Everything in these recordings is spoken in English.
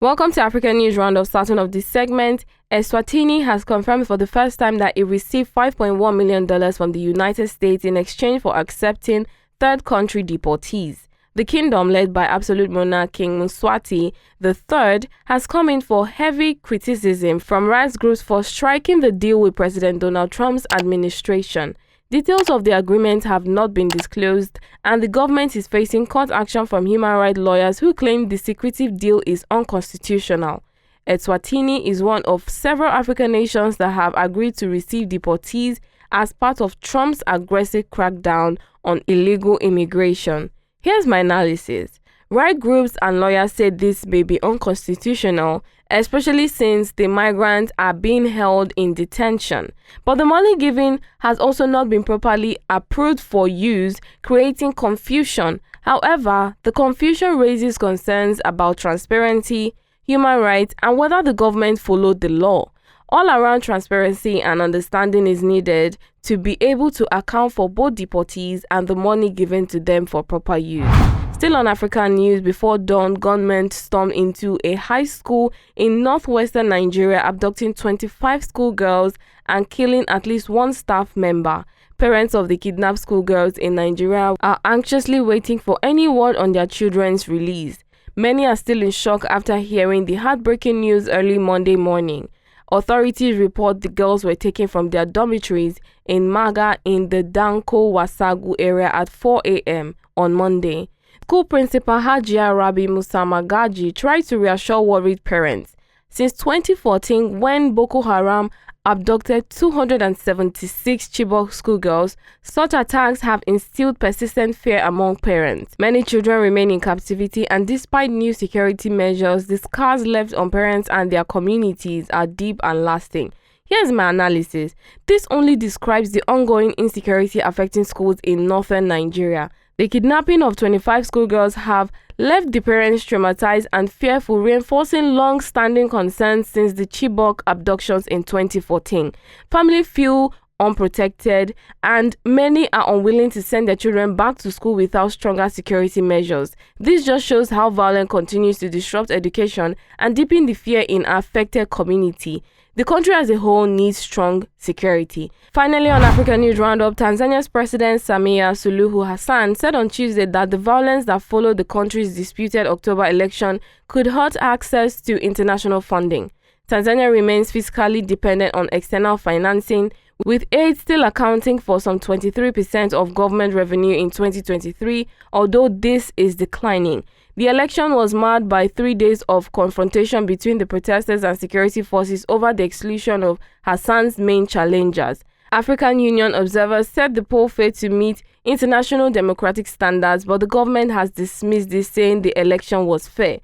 Welcome to African News Roundup. Starting off this segment, Eswatini has confirmed for the first time that it received $5.1 million from the United States in exchange for accepting third country deportees. The kingdom, led by absolute monarch King Mswati III, has come in for heavy criticism from rights groups for striking the deal with President Donald Trump's administration. Details of the agreement have not been disclosed, and the government is facing court action from human rights lawyers who claim the secretive deal is unconstitutional. Eswatini is one of several African nations that have agreed to receive deportees as part of Trump's aggressive crackdown on illegal immigration. Here's my analysis. Right groups and lawyers say this may be unconstitutional, especially since the migrants are being held in detention. But the money given has also not been properly approved for use, creating confusion. However, the confusion raises concerns about transparency, human rights, and whether the government followed the law. All-around transparency and understanding is needed to be able to account for both deportees and the money given to them for proper use. Still on African news, before dawn, gunmen stormed into a high school in northwestern Nigeria, abducting 25 schoolgirls and killing at least one staff member. Parents of the kidnapped schoolgirls in Nigeria are anxiously waiting for any word on their children's release. Many are still in shock after hearing the heartbreaking news early Monday morning. Authorities report the girls were taken from their dormitories in Maga in the Danko Wasagu area at 4 a.m. on Monday. School principal Hajia Rabi Musa Magaji tried to reassure worried parents. Since 2014, when Boko Haram abducted 276 Chibok schoolgirls, such attacks have instilled persistent fear among parents. Many children remain in captivity, and despite new security measures, the scars left on parents and their communities are deep and lasting. Here's my analysis. This only describes the ongoing insecurity affecting schools in northern Nigeria. The kidnapping of 25 schoolgirls have left the parents traumatized and fearful, reinforcing long-standing concerns since the Chibok abductions in 2014. Families feel unprotected, and many are unwilling to send their children back to school without stronger security measures. This just shows how violence continues to disrupt education and deepen the fear in affected community. The country as a whole needs strong security. Finally, on African News Roundup, Tanzania's President Samia Suluhu Hassan said on Tuesday that the violence that followed the country's disputed October election could hurt access to international funding. Tanzania remains fiscally dependent on external financing, with aid still accounting for some 23% of government revenue in 2023, although this is declining. The election was marred by 3 days of confrontation between the protesters and security forces over the exclusion of Hassan's main challengers. African Union observers said the poll failed to meet international democratic standards, but the government has dismissed this, saying the election was fair.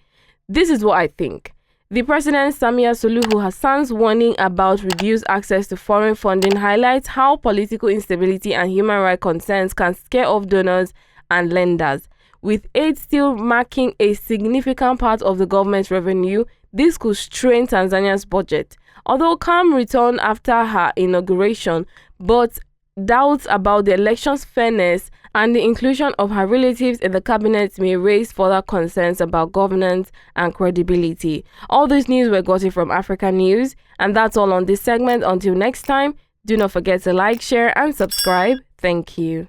This is what I think. The President Samia Suluhu Hassan's warning about reduced access to foreign funding highlights how political instability and human rights concerns can scare off donors and lenders. With aid still marking a significant part of the government's revenue, this could strain Tanzania's budget. Although calm returned after her inauguration, but doubts about the election's fairness and the inclusion of her relatives in the cabinet may raise further concerns about governance and credibility. All these news were gotten from Africa News, and that's all on this segment. Until next time, do not forget to like, share, and subscribe. Thank you.